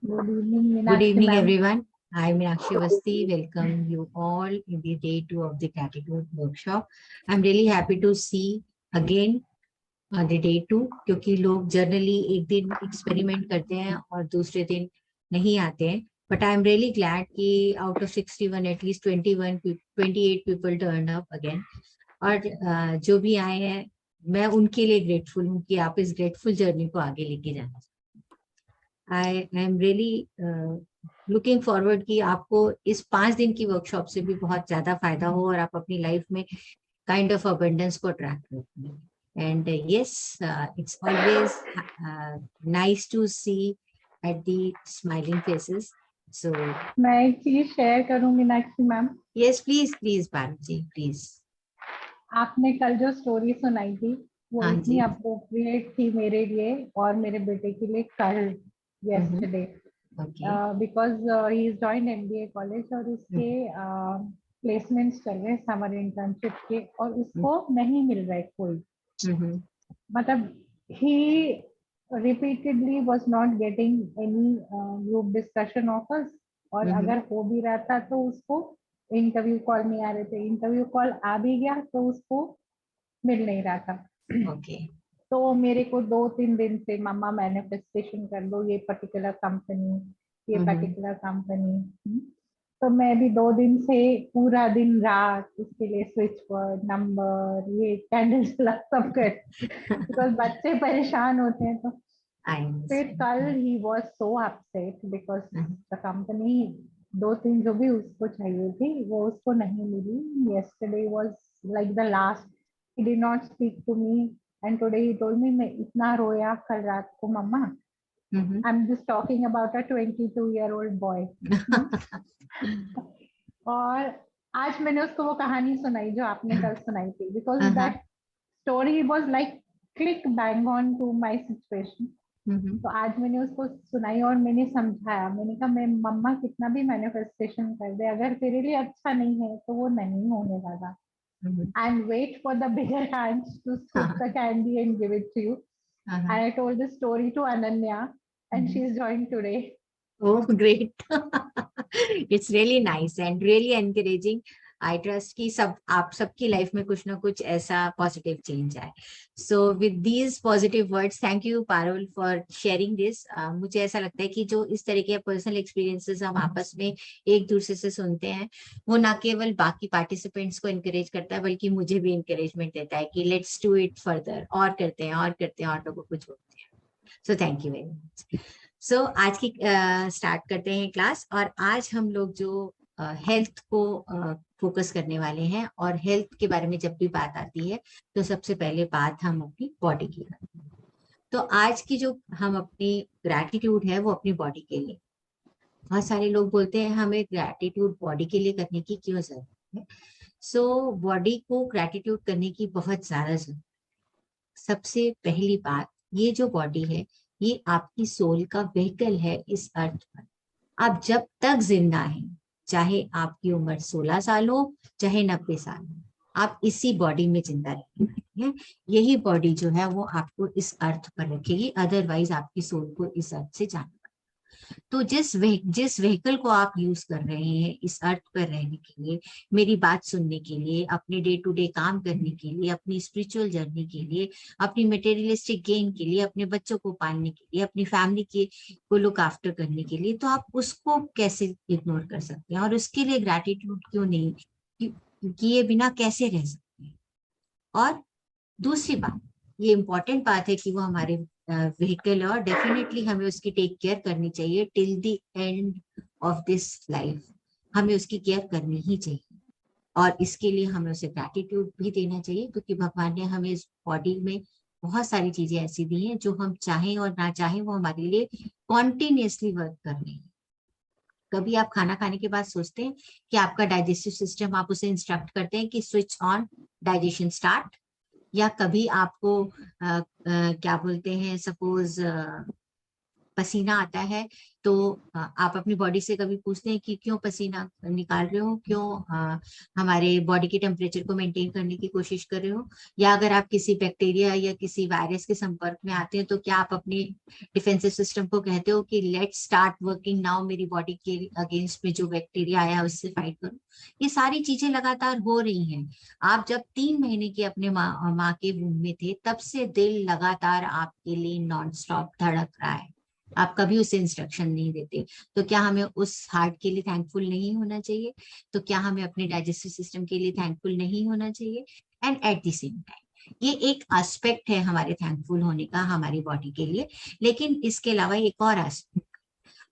Good evening, Good Meenakshi evening, ma'am. everyone. I'm Meenakshi Awasthi. Welcome you all in the day 2 of the gratitude workshop. I'm really happy to see again on the day 2 क्योंकि लोग generally एक दिन experiment करते हैं और दूसरे दिन नहीं आते हैं. But I'm really glad कि out of 61 at least 28 people turned up again. और जो भी आए हैं मैं उनके लिए ग्रेटफुल हूँ कि आप इस ग्रेटफुल जर्नी को आगे लेके जाना. आई एम रियली लुकिंग फॉरवर्ड कि आपको इस 5 दिन की वर्कशॉप से भी बहुत ज्यादा फायदा हो और आप अपनी लाइफ में काइंड ऑफ अबंडेंस को अट्रैक्ट करें. And yes, it's always nice to see at the smiling faces. So मैं एक चीज शेयर करूं Meenakshi ma'am. Yes, please please Parul ji, please. आपने कल जो स्टोरी सुनाई थी वो हाँ इतनी जी. अप्रोप्रिएट थी मेरे लिए और मेरे बेटे के लिए कल, yesterday, okay. Because he is joined MBA college और उसके प्लेसमेंट्स चल रहे हैं समर इंटर्नशिप के और उसको नहीं मिल रहा है कोई. मतलब he repeatedly was not getting any group discussion offers और अगर हो भी रहा था तो उसको इंटरव्यू कॉल नहीं आ रहे थे. इंटरव्यू कॉल आ भी गया तो उसको मिल नहीं रहा था. ओके. तो मेरे को 2-3 दिन से मम्मा मैनिफेस्टेशन कर दो ये पर्टिकुलर कंपनी, ये पर्टिकुलर कंपनी. तो मैं भी 2 दिन से पूरा दिन रात उसके लिए स्विच वर्ड नंबर ये कैंडल जला सब कर बिकॉज बच्चे परेशान होते हैं. तो फिर कल he was so upset because the company 2-3 जो भी उसको चाहिए थी वो उसको नहीं मिली. yesterday was like the last. he did not speak to me and today he told me मैं इतना रोया कल रात को मम्मा. I'm just talking about a 22-year-old boy. और आज मैंने उसको वो कहानी सुनाई जो आपने कल सुनाई थी because that story was like click bang on to my situation. तो आज मैंने उसको सुनाई और मैंने समझाया. मैंने कहा मैं मम्मा कितना भी मैनिफेस्टेशन कर दे अगर तेरे लिए अच्छा नहीं है तो वो नहीं होने वाला. and wait for the bigger hands to stick the candy and give it to you. And I told this story to Ananya and she's joined today. Oh, great. It's really nice and really encouraging. I trust कि सब आप सबकी life में कुछ ना कुछ ऐसा positive change आए. So with these positive words, thank you Parul for sharing this. मुझे ऐसा लगता है कि जो इस तरह के पर्सनल एक्सपीरियंसेस हम आपस में एक दूसरे से सुनते हैं वो ना केवल बाकी पार्टिसिपेंट्स को एनकरेज करता है बल्कि मुझे भी एनकरेजमेंट देता है कि लेट्स डू इट फर्दर और करते हैं और करते हैं और लोगों को जोड़ते हैं. So thank you very much. So आज की स्टार्ट करते हैं क्लास. और आज हम लोग जो हेल्थ को फोकस करने वाले हैं और हेल्थ के बारे में जब भी बात आती है तो सबसे पहले बात हम अपनी बॉडी की करते हैं. तो आज की जो हम अपनी ग्रैटिट्यूड है वो अपनी बॉडी के लिए. बहुत सारे लोग बोलते हैं हमें ग्रैटिट्यूड बॉडी के लिए करने की क्यों जरूरत है. सो बॉडी को ग्रैटिट्यूड करने की बहुत ज्यादा जरूरत है. सबसे पहली बात, ये जो बॉडी है ये आपकी सोल का व्हीकल है इस अर्थ पर. आप जब तक जिंदा हैं, चाहे आपकी उम्र 16 साल हो चाहे 90 साल हो, आप इसी बॉडी में जिंदा रहने वाले हैं. यही बॉडी जो है वो आपको इस अर्थ पर रखेगी, अदरवाइज आपकी सोल को इस अर्थ से जाना. तो जिस व्हीकल को आप यूज कर रहे हैं इस अर्थ पर रहने के लिए, मेरी बात सुनने के लिए, अपने डे टू डे काम करने के लिए, अपनी स्पिरिचुअल जर्नी के लिए, अपनी मटेरियलिस्टिक गेन के लिए, अपने बच्चों को पालने के लिए, अपनी फैमिली के को लुक आफ्टर करने के लिए, तो आप उसको कैसे इग्नोर कर सकते हैं और उसके लिए ग्रैटिट्यूड क्यों नहीं किए बिना कैसे रह सकते हैं. और दूसरी बात, ये इम्पोर्टेंट बात है कि वो हमारे व्हीकल है और डेफिनेटली हमें उसकी टेक केयर करनी चाहिए till the end of this life. हमें उसकी केयर करनी ही चाहिए और इसके लिए हमें उसे ग्रैटिट्यूड भी देना चाहिए क्योंकि भगवान ने हमें इस बॉडी में बहुत सारी चीजें ऐसी दी हैं जो हम चाहें और ना चाहें वो हमारे लिए कॉन्टिन्यूसली वर्क कर रही है. कभी आप खाना खाने के बाद सोचते हैं कि आपका डाइजेस्टिव सिस्टम, आप उसे इंस्ट्रक्ट करते हैं कि स्विच ऑन, डाइजेशन स्टार्ट. या कभी आपको क्या बोलते हैं, सपोज पसीना आता है तो आप अपनी बॉडी से कभी पूछते हैं कि क्यों पसीना निकाल रहे हो, क्यों हमारे बॉडी के टेम्परेचर को मेंटेन करने की कोशिश कर रहे हो, या अगर आप किसी बैक्टीरिया या किसी वायरस के संपर्क में आते हैं तो क्या आप अपने डिफेंसिव सिस्टम को कहते हो कि लेट स्टार्ट वर्किंग नाउ, मेरी बॉडी के अगेंस्ट में जो बैक्टीरिया आया उससे फाइट करो। ये सारी चीजें लगातार हो रही हैं। आप जब 3 महीने के अपने माँ के वूम में थे तब से दिल लगातार आपके लिए नॉन स्टॉप धड़क रहा है, आप कभी उसे इंस्ट्रक्शन नहीं देते। तो क्या हमें उस हार्ट के लिए थैंकफुल नहीं होना चाहिए? तो क्या हमें अपने डाइजेस्टिव सिस्टम के लिए थैंकफुल नहीं होना चाहिए? And at the same time ये एक एस्पेक्ट है हमारे थैंकफुल होने का हमारी बॉडी के लिए। लेकिन इसके अलावा एक और एस्पेक्ट,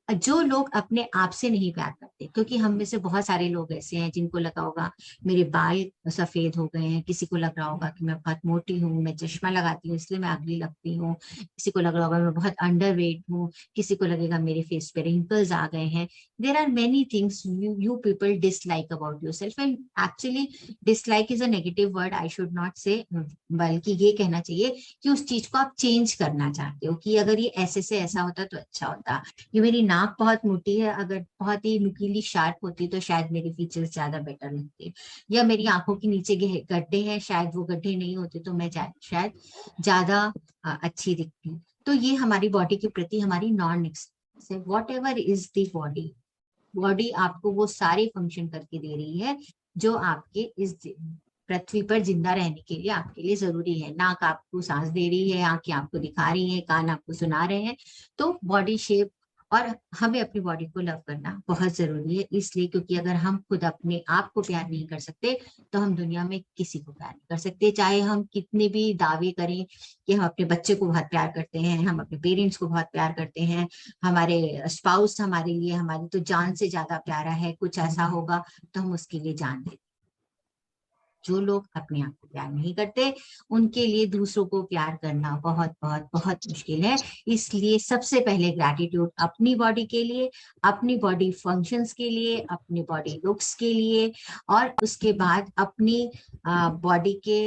जो लोग अपने आप से नहीं प्यार करते, क्योंकि हम में से बहुत सारे लोग ऐसे हैं जिनको लगा होगा मेरे बाल सफेद हो गए हैं, किसी को लग रहा होगा कि मैं बहुत मोटी हूँ, मैं चश्मा लगाती हूँ इसलिए मैं अगली लगती हूँ, किसी को लग रहा होगा मैं बहुत अंडरवेट हूँ, किसी को लगेगा मेरे फेस पे रिंकल्स आ गए हैं। There are many things you people dislike about yourself, and actually dislike is a negative word, I should not say, बल्कि ये कहना चाहिए कि उस चीज को आप चेंज करना चाहते हो कि अगर ये ऐसे से ऐसा होता तो अच्छा होता। ये मेरी नाक बहुत मोटी है, अगर बहुत ही नुकीली शार्प होती तो शायद मेरी फीचर्स ज्यादा बेटर लगते, या मेरी आंखों के नीचे गड्ढे हैं, शायद वो गड्ढे नहीं होते तो मैं शायद ज्यादा अच्छी दिखती। तो ये हमारी बॉडी के प्रति हमारी non expressive, what ever is the body, body आपको वो सारे फंक्शन करके दे रही है जो आपके इस पृथ्वी पर जिंदा रहने के लिए आपके लिए जरूरी है। नाक आपको सांस दे रही है, आंखें आपको दिखा रही है, कान आपको सुना रहे हैं। तो बॉडी शेप, और हमें अपनी बॉडी को लव करना बहुत जरूरी है, इसलिए क्योंकि अगर हम खुद अपने आप को प्यार नहीं कर सकते तो हम दुनिया में किसी को प्यार नहीं कर सकते। चाहे हम कितने भी दावे करें कि हम अपने बच्चे को बहुत प्यार करते हैं, हम अपने पेरेंट्स को बहुत प्यार करते हैं, हमारे स्पाउस हमारे लिए हमारी तो जान से ज्यादा प्यारा है, कुछ ऐसा होगा तो हम उसके लिए जान देते। जो लोग अपने आप को प्यार नहीं करते उनके लिए दूसरों को प्यार करना बहुत बहुत बहुत मुश्किल है। इसलिए सबसे पहले ग्रैटिट्यूड अपनी बॉडी के लिए, अपनी बॉडी फंक्शंस के लिए, अपनी बॉडी लुक्स के लिए, और उसके बाद अपनी बॉडी के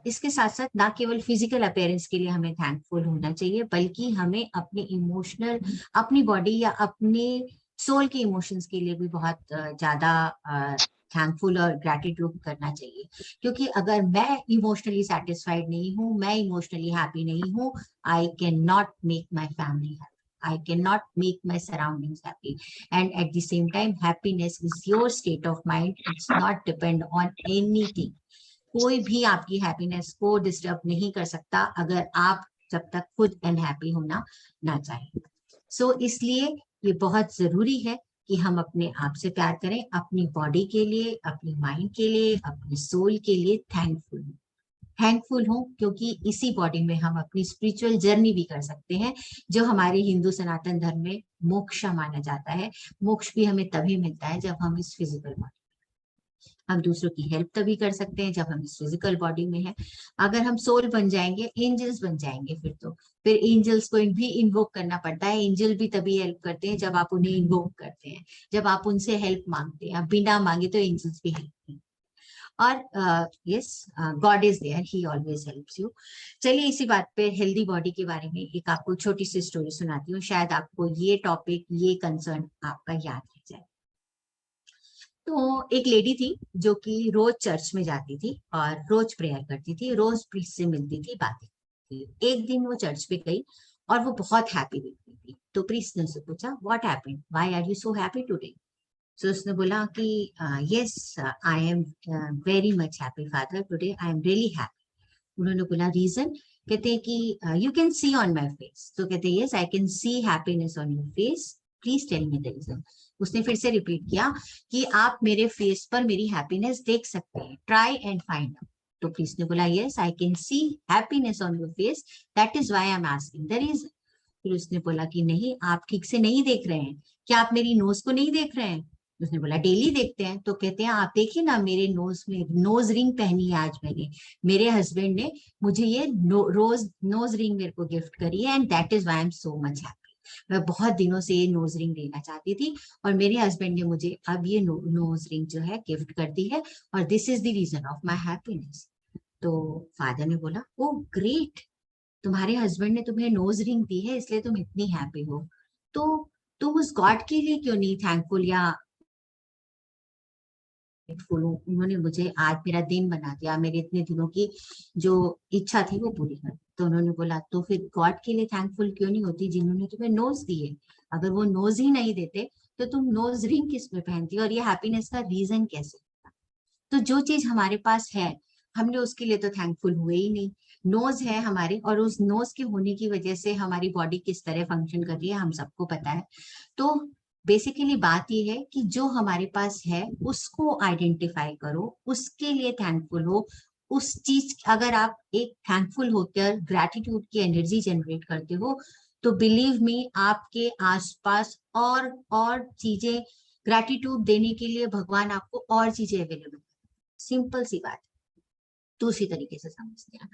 इसके साथ साथ ना केवल फिजिकल अपीयरेंस के लिए हमें थैंकफुल होना चाहिए, बल्कि हमें अपने इमोशनल, अपनी बॉडी या अपने सोल के इमोशंस के लिए भी बहुत ज्यादा थैंकफुल और ग्रैटिट्यूड करना चाहिए। क्योंकि अगर मैं इमोशनली सेटिस्फाइड नहीं हूँ, मैं इमोशनली हैप्पी नहीं हूँ, I can not make my family happy, I cannot make my surroundings happy. And at the same time, happiness is your state of mind. It's not depend on anything. कोई भी आपकी happiness को disturb नहीं कर सकता अगर आप जब तक खुद अनहैप्पी होना ना चाहें। सो इसलिए ये बहुत जरूरी है कि हम अपने आप से प्यार करें, अपनी बॉडी के लिए, अपनी माइंड के लिए, अपनी सोल के लिए थैंकफुल हो, क्योंकि इसी बॉडी में हम अपनी स्पिरिचुअल जर्नी भी कर सकते हैं, जो हमारे हिंदू सनातन धर्म में मोक्ष माना जाता है। मोक्ष भी हमें तभी मिलता है जब हम इस फिजिकल बॉडी, हम दूसरों की हेल्प तभी कर सकते हैं जब हम इस फिजिकल बॉडी में हैं। अगर हम सोल बन जाएंगे, एंजल्स बन जाएंगे, फिर एंजल्स को भी इन्वोक करना पड़ता है। एंजल भी तभी हेल्प करते हैं जब आप उन्हें इन्वोक करते हैं, जब आप उनसे हेल्प मांगते हैं। आप बिना मांगे तो एंजल्स भी हेल्प नहीं। और yes, God is there, he always helps you. चलिए इसी बात पे हेल्दी बॉडी के बारे में एक आपको छोटी सी स्टोरी सुनाती हूँ, शायद आपको ये टॉपिक, ये कंसर्न आपका याद रह जाए। तो एक लेडी थी जो कि रोज चर्च में जाती थी और रोज प्रेयर करती थी, रोज प्रीस्ट से मिलती थी, बातें करती थी। एक दिन वो चर्च पे गई और वो बहुत हैप्पी दिख रही थी। तो प्रीस्ट ने उससे पूछा, what happened, why are you so happy today? So उसने बोला कि yes, I am very much happy father, today I am really happy. उन्होंने बोला रीजन? कहते हैं कि you can see on my face. तो कहते हैं yes, I can see happiness on your face, please tell me the reason. उसने फिर से रिपीट किया कि आप मेरे फेस पर मेरी हैप्पीनेस देख सकते हैं, ट्राई एंड फाइंड आउट। तो प्रीस्ट ने बोला yes, I can see happiness on your face, that is why I am asking the reason. फिर उसने बोला कि नहीं, आप ठीक से नहीं देख रहे हैं, क्या आप मेरी नोज को नहीं देख रहे हैं? उसने बोला डेली देखते हैं। तो कहते हैं आप देखिए ना, मेरे नोज में नोज रिंग पहनी है आज मैंने, मेरे हस्बैंड ने मुझे ये रोज नोज रिंग मेरे को गिफ्ट करी है, and that is why I am so much happy. मैं बहुत दिनों से ये नोज रिंग लेना चाहती थी और मेरे हस्बैंड ने मुझे अब ये नोज रिंग जो है गिफ्ट कर दी है, और this is the reason of my happiness. तो फादर ने बोला, ओ ग्रेट, तुम्हारे हस्बैंड ने तुम्हें नोज रिंग दी है इसलिए तुम इतनी हैप्पी हो, तो तुम उस गॉड के लिए क्यों नहीं थैंकफुल या ग्रेटफुल हूँ, उन्होंने मुझे आज मेरा दिन बना दिया, मेरे इतने दिनों की जो इच्छा थी वो पूरी कर दी। तो उन्होंने बोला तो फिर गॉड के लिए थैंकफुल क्यों नहीं होती जिन्होंने तुम्हें नोज दिए, अगर वो नोज ही नहीं देते तो तुम नोज रिंग किस में पहनती और ये हैप्पीनेस का रीजन कैसे। तो जो चीज हमारे पास है हमने उसके लिए तो थैंकफुल हुए ही नहीं। नोज है हमारे और उस नोज के होने की वजह से हमारी बॉडी किस तरह फंक्शन कर रही है हम सबको पता है। तो बेसिकली बात यह है कि जो हमारे पास है उसको आइडेंटिफाई करो, उसके लिए थैंकफुल हो। उस चीज अगर आप एक थैंकफुल होकर ग्रैटिट्यूड की एनर्जी जनरेट करते हो तो बिलीव मी आपके आसपास और चीजें ग्रैटिट्यूड देने के लिए भगवान आपको और चीजें अवेलेबल। सिंपल सी बात तो उसी तरीके से समझते हैं।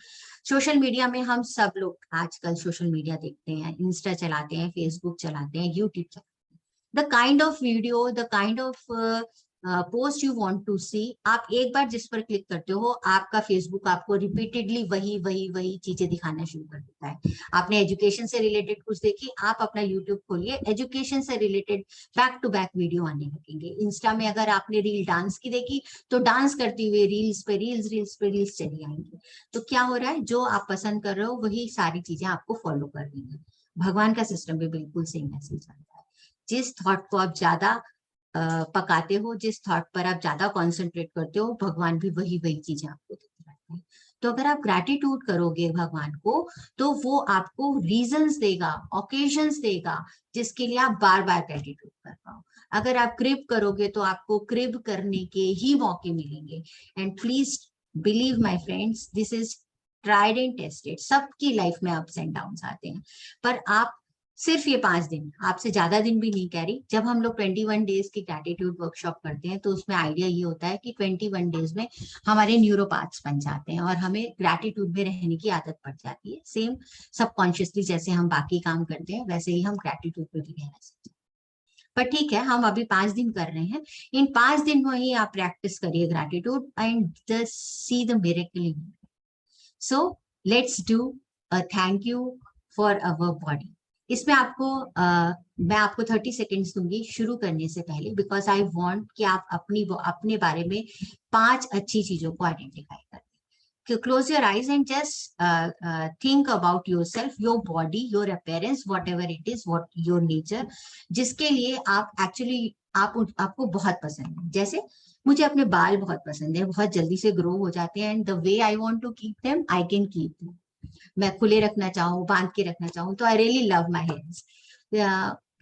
सोशल मीडिया में हम सब लोग आजकल सोशल मीडिया देखते हैं, इंस्टा चलाते हैं, फेसबुक चलाते हैं, यूट्यूब चलाते हैं। The kind of video, the kind of post you want to see, आप एक बार जिस पर क्लिक करते हो आपका फेसबुक आपको रिपीटेडली वही वही वही चीजें दिखाना शुरू कर देता है। आपने एजुकेशन से रिलेटेड कुछ देखी, आप अपना यूट्यूब खोलिए, एजुकेशन से related back to back video आने लगेंगे। इंस्टा में अगर आपने रील डांस की देखी तो डांस करती हुए रील्स पे रील्स रील्स पे रील्स चली आएंगी। तो क्या हो रहा है, जो आप पसंद कर रहे हो वही सारी चीजें आपको फॉलो कर रही है। भगवान का सिस्टम भी बिल्कुल सेम ऐसे ही चलता है। जिस थॉट को आप ज्यादा पकाते हो, जिस थॉट पर आप ज्यादा कॉन्सेंट्रेट करते हो, भगवान भी वही वही चीजें आपको देते रहते हैं। तो अगर आप ग्रैटिट्यूड करोगे भगवान को तो वो आपको रीजंस देगा, ओकेजन्स देगा जिसके लिए आप बार बार ग्रैटिट्यूड कर पाओ। अगर आप क्रिप करोगे तो आपको क्रिप करने के ही मौके मिलेंगे। And please believe my friends, this is tried and tested. सबकी लाइफ में अप्स एंड डाउन्स आते हैं, पर आप सिर्फ ये 5 दिन, आपसे ज्यादा दिन भी नहीं कह रही, जब हम लोग 21 डेज की ग्रैटिट्यूड वर्कशॉप करते हैं तो उसमें आइडिया ये होता है कि 21 डेज में हमारे न्यूरोपाथ्स बन जाते हैं और हमें ग्रैटिट्यूड में रहने की आदत पड़ जाती है। सेम सबकॉन्शियसली जैसे हम बाकी काम करते हैं वैसे ही हम ग्रैटिट्यूड पे भी रहना सीखते हैं। पर ठीक है, हम अभी 5 दिन कर रहे हैं, इन 5 दिन में ही आप प्रैक्टिस करिए gratitude and just see the miracle. So let's do a thank you for our body. इसमें आपको मैं आपको 30 सेकेंड्स दूंगी शुरू करने से पहले, बिकॉज आई वांट कि आप अपने बारे में 5 अच्छी चीजों को आइडेंटिफाई करें। Close your eyes and just think about yourself, your body, your appearance, whatever it is, what your nature, जिसके लिए आप एक्चुअली आपको बहुत पसंद है। जैसे मुझे अपने बाल बहुत पसंद है, बहुत जल्दी से ग्रो हो जाते हैं and the way I want to keep them I can keep them. मैं खुले रखना चाहूँ, बांध के रखना चाहूँ तो I really love my hairs.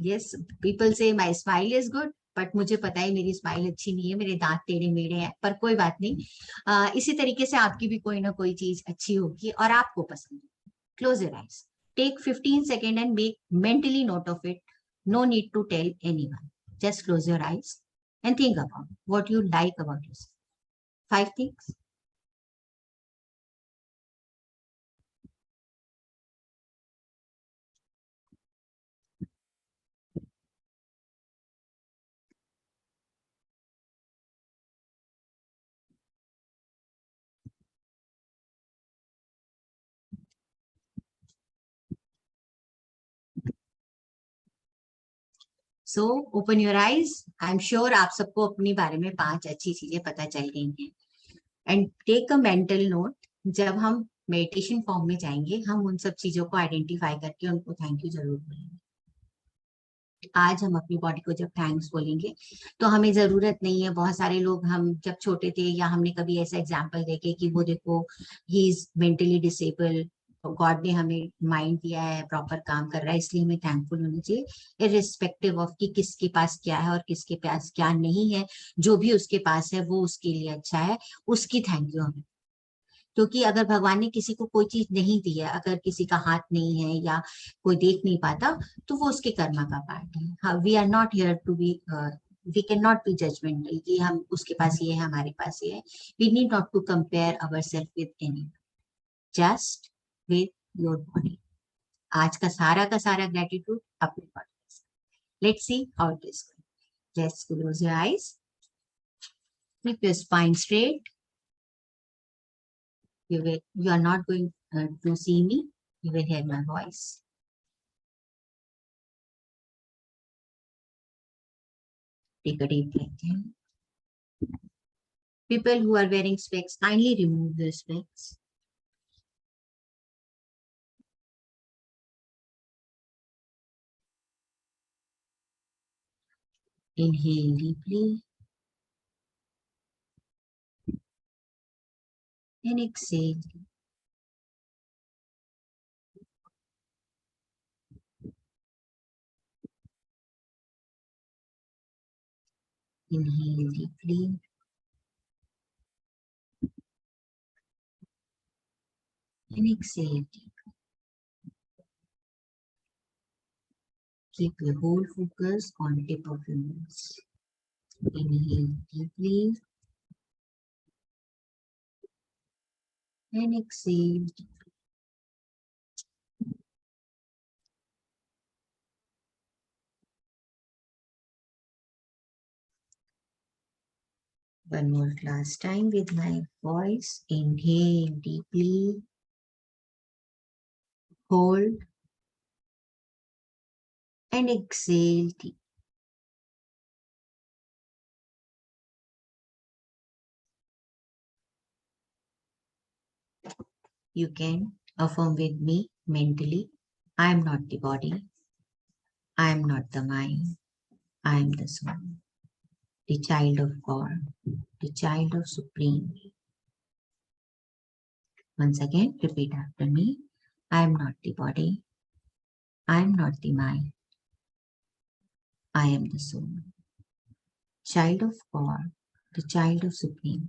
Yes, people से my smile is good, but मुझे पता है मेरी स्माइल अच्छी नहीं है, मेरे दांत टेढ़े मेढ़े हैं, पर कोई बात नहीं। इसी तरीके से आपकी भी कोई ना कोई चीज अच्छी होगी और आपको पसंद है। Close your eyes, take 15 second and make mentally note of it. No need to tell anyone, just close your eyes and think about what you like about yourself. 5 things. So open your eyes. I'm sure आप सबको अपने बारे में 5 अच्छी चीजें पता चल गई हैं. And take a mental note. जब हम मेडिटेशन फॉर्म में जाएंगे हम उन सब चीजों को आइडेंटिफाई करके उनको थैंक यू जरूर बोलेंगे। आज हम अपनी बॉडी को जब थैंक्स बोलेंगे तो हमें जरूरत नहीं है, बहुत सारे लोग हम जब छोटे थे या हमने कभी ऐसा एग्जाम्पल देखे कि वो देखो he is mentally disable, God ने हमें माइंड दिया है, प्रॉपर काम कर रहा है, इसलिए हमें थैंकफुल होना चाहिए इररिस्पेक्टिव ऑफ कि किसके पास क्या है और किसके पास क्या नहीं है। जो भी उसके पास है वो उसके लिए अच्छा है, उसकी थैंक यू हमें। क्योंकि अगर भगवान ने किसी को कोई चीज नहीं दी है, अगर किसी का हाथ नहीं है या कोई देख नहीं पाता तो वो उसके कर्मा का पार्ट है। We are not here to be, we can not be judgemental कि हम उसके पास ये है हमारे पास ये है। We need not to compare ourself with any, just with your body. आज का सारा ग्रेटिट्यूड अपने body. Let's see how it is going. Just close your eyes, keep your spine straight. You are not going to see me. You will hear my voice. Take a deep breath in. People who are wearing specs, kindly remove the specs. Inhale deeply and exhale. Inhale deeply and exhale. Keep your whole focus on tip of your nose. Inhale deeply and exhale. One more last time with my voice. Inhale deeply, hold and exhale deep. You can affirm with me mentally. I am not the body. I am not the mind. I am the soul, the child of God, the child of Supreme. Once again, repeat after me. I am not the body. I am not the mind. I am the soul, child of God, the child of Supreme.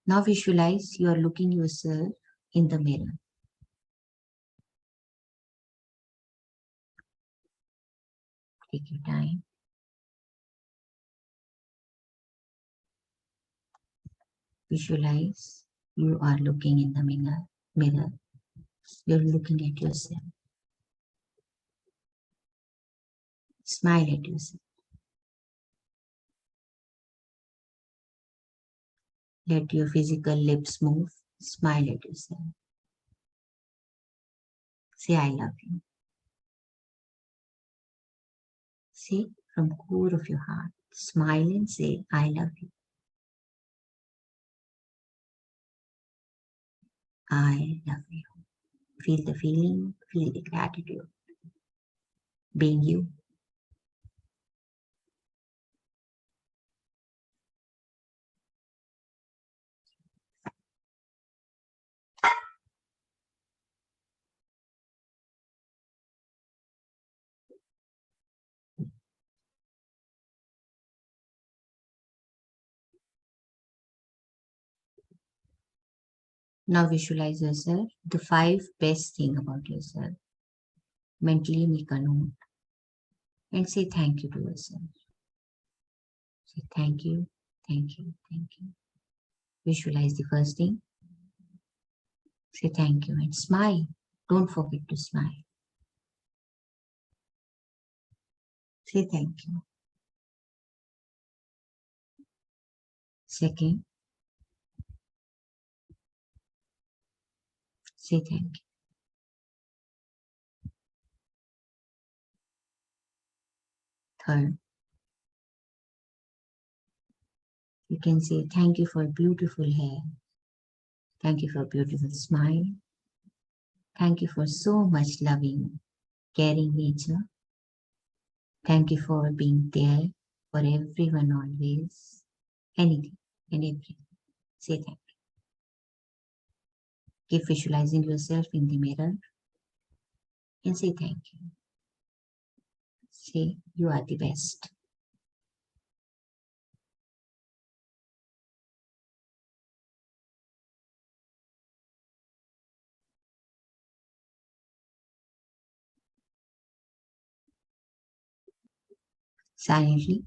Now visualize you are looking yourself in the mirror. Take your time. Visualize you are looking in the mirror. You're looking at yourself. Smile at yourself. Let your physical lips move. Smile at yourself. Say, I love you. Say from core of your heart. Smile and say, I love you. I love you. Feel the feeling, feel the gratitude. Being you. Now visualize yourself, the 5 best things about yourself. Mentally make a note and say thank you to yourself. Say thank you, thank you, thank you. Visualize the first thing. Say thank you and smile. Don't forget to smile. Say thank you. Second, say thank you. Third, you can say thank you for beautiful hair. Thank you for a beautiful smile. Thank you for so much loving, caring nature. Thank you for being there for everyone always. Anything and everything. Say thank you. Keep visualizing yourself in the mirror and say thank you. Say you are the best. Silently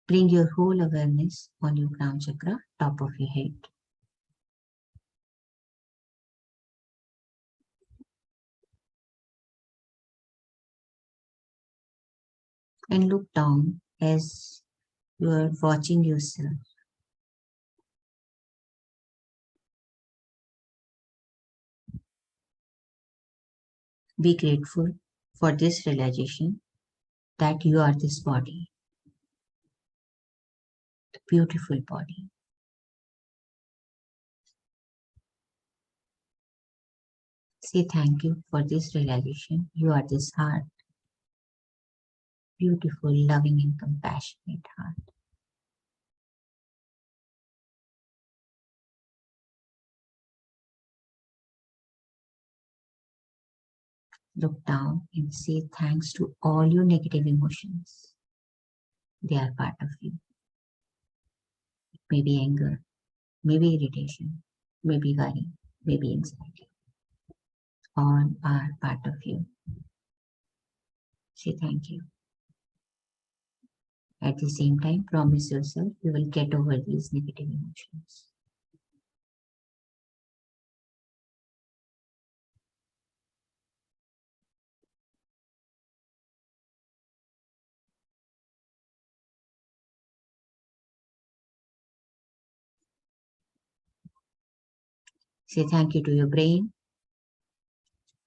bring your whole awareness on your crown chakra, top of your head. and look down as you are watching yourself. Be grateful for this realization that you are this body, the beautiful body. Say thank you for this realization. You are this heart, beautiful, loving, and compassionate heart. Look down and say thanks to all your negative emotions. They are part of you. Maybe anger, maybe irritation, maybe worry, maybe anxiety. All are part of you. Say thank you. At the same time, promise yourself you will get over these negative emotions. Say thank you to your brain.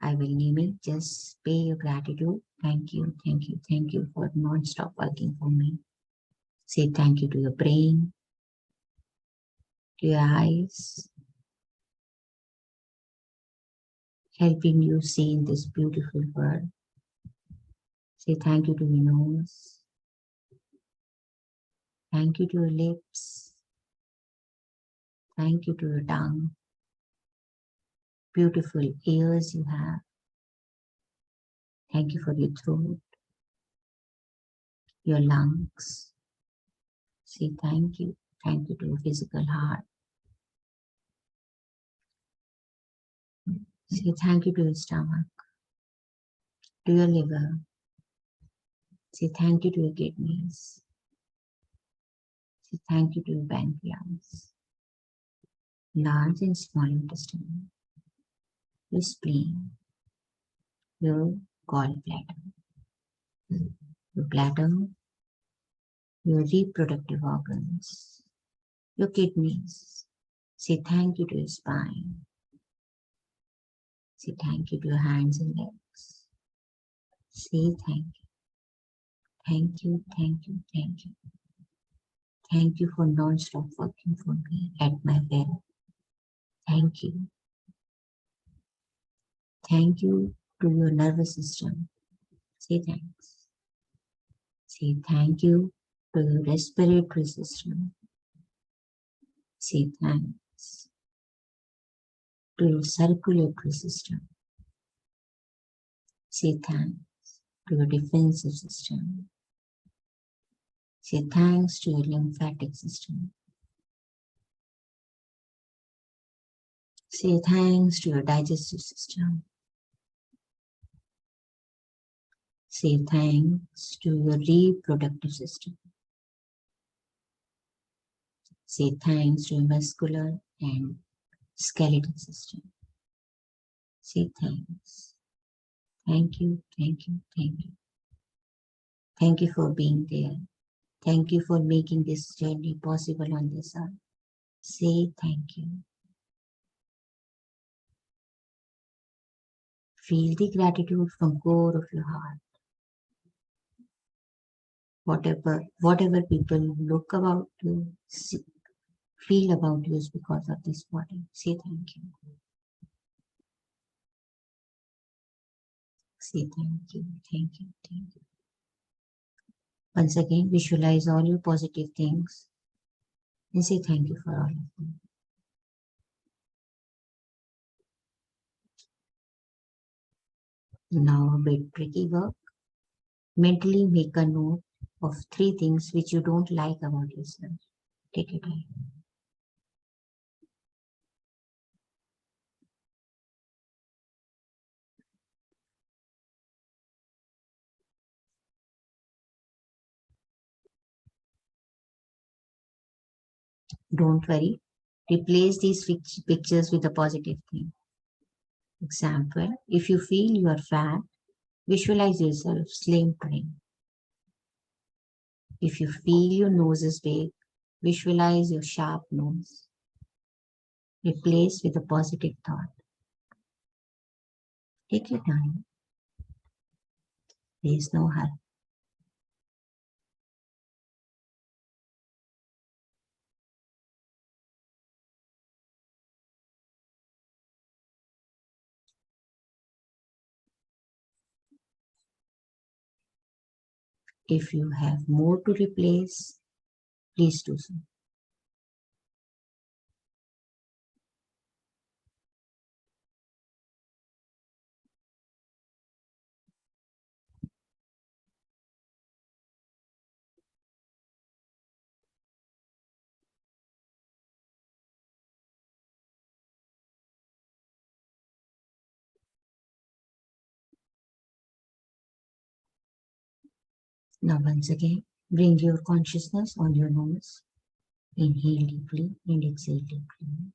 I will name it. Just pay your gratitude. Thank you, thank you, thank you for non-stop working for me. Say thank you to your brain, to your eyes, helping you see in this beautiful world. Say thank you to your nose. Thank you to your lips. Thank you to your tongue. Beautiful ears you have. Thank you for your throat, your lungs. Say thank you. Thank you to your physical heart. Say thank you to your stomach, to your liver. Say thank you to your kidneys. Say thank you to your pancreas, large and small intestine, your spleen, your gallbladder, your bladder, your reproductive organs, your kidneys. Say thank you to your spine. Say thank you to your hands and legs. Say thank you. Thank you, thank you, thank you. Thank you for non-stop working for me at my will. Thank you. Thank you to your nervous system. Say thanks. Say thank you to your respiratory system. Say thanks to your circulatory system. Say thanks to your defensive system. Say thanks to your lymphatic system. Say thanks to your digestive system. Say thanks to your reproductive system. Say thanks to your muscular and skeletal system. Say thanks. Thank you, thank you, thank you. Thank you for being there. Thank you for making this journey possible on this earth. Say thank you. Feel the gratitude from core of your heart. Whatever people look about you, feel about you is because of this body. Say thank you. Say thank you, thank you, thank you. Once again, visualize all your positive things and say thank you for all of them. Now a bit tricky work. Mentally make a note of 3 things which you don't like about yourself. Take your time. Don't worry. Replace these pictures with a positive thing. Example, if you feel you are fat, visualize yourself slim trim. If you feel your nose is big, visualize your sharp nose. Replace with a positive thought. Take your time. There is no hurry. If you have more to replace, please do so. Now once again, bring your consciousness on your nose. Inhale deeply and exhale deeply.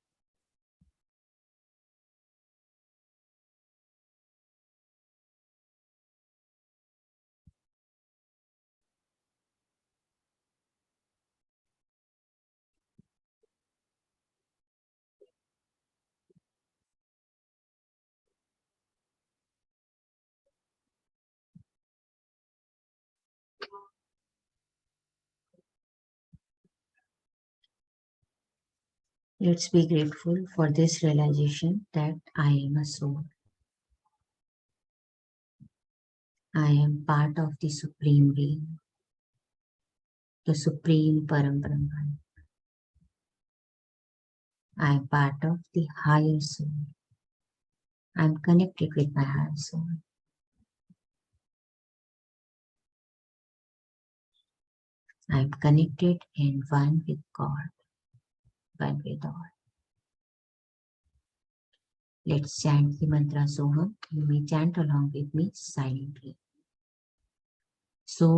Let's be grateful for this realization that I am a soul. I am part of the Supreme Being, the Supreme Param Brahman. I am part of the higher soul. I am connected with my higher soul. I am connected and one with God, one with all. Let's chant the mantra Soham. You may chant along with me silently. Soham.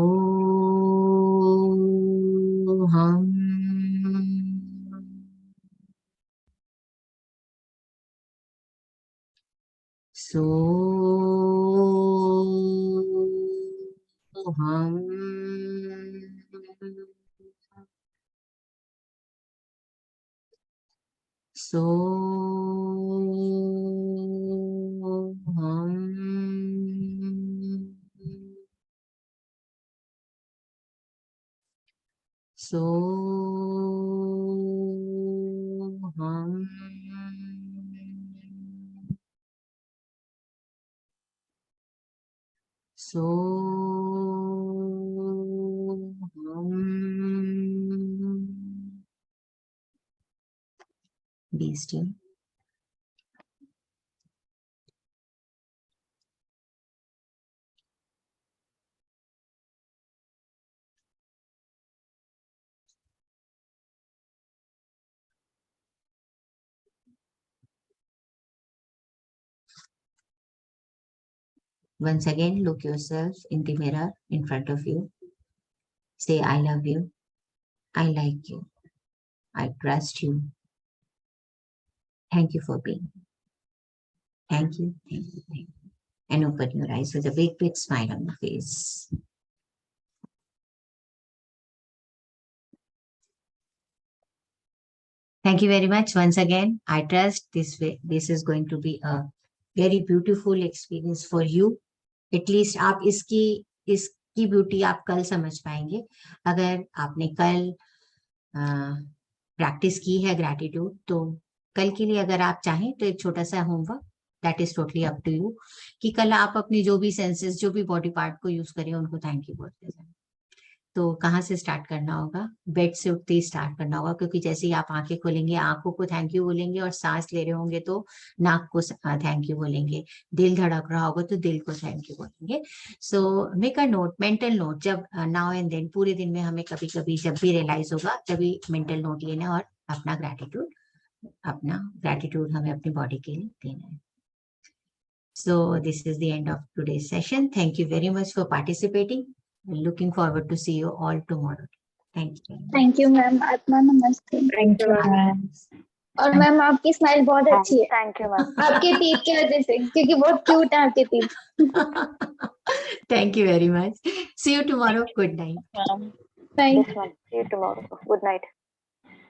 Soham. Soham. Soham. Soham. Be still. Once again, look yourself in the mirror in front of you. Say, I love you. I like you. I trust you. Thank you for being. Thank you, thank you, thank you. And open your eyes with a big, big smile on your face. Thank you very much once again. I trust this is going to be a very beautiful experience for you. At least आप इसकी beauty आप कल समझ पाएंगे अगर आपने कल practice की है ग्रैटिट्यूड तो कल के लिए अगर आप चाहें तो एक छोटा सा homework that is totally up to you कि कल आप अपनी जो भी सेंसेस जो भी बॉडी पार्ट को यूज करें उनको थैंक यू बोलते जाएं। तो कहाँ से स्टार्ट करना होगा? बेड से उठते ही स्टार्ट करना होगा क्योंकि जैसे ही आप आंखें खोलेंगे आंखों को थैंक यू बोलेंगे और सांस ले रहे होंगे तो नाक को थैंक यू बोलेंगे, दिल धड़क रहा होगा तो दिल को थैंक यू बोलेंगे। So make a note, mental note, जब नाउ एंड देन पूरे दिन में हमें कभी कभी जब भी रियलाइज होगा तभी मेंटल नोट लेना और अपना ग्रैटिट्यूड हमें अपनी बॉडी के लिए देना है। So this is the end of today's session. Thank you very much for participating. Looking forward to see you all tomorrow. Thank you. Thank you ma'am. आत्मा नमस्ते। Thank you, ma'am. और ma'am आपकी smile बहुत अच्छी है। Thank you ma'am. आपके teeth की वजह से, क्योंकि बहुत क्यूट है आपके teeth. Thank you very much. See you tomorrow. Good night. Bye. This one. See you tomorrow. Good night.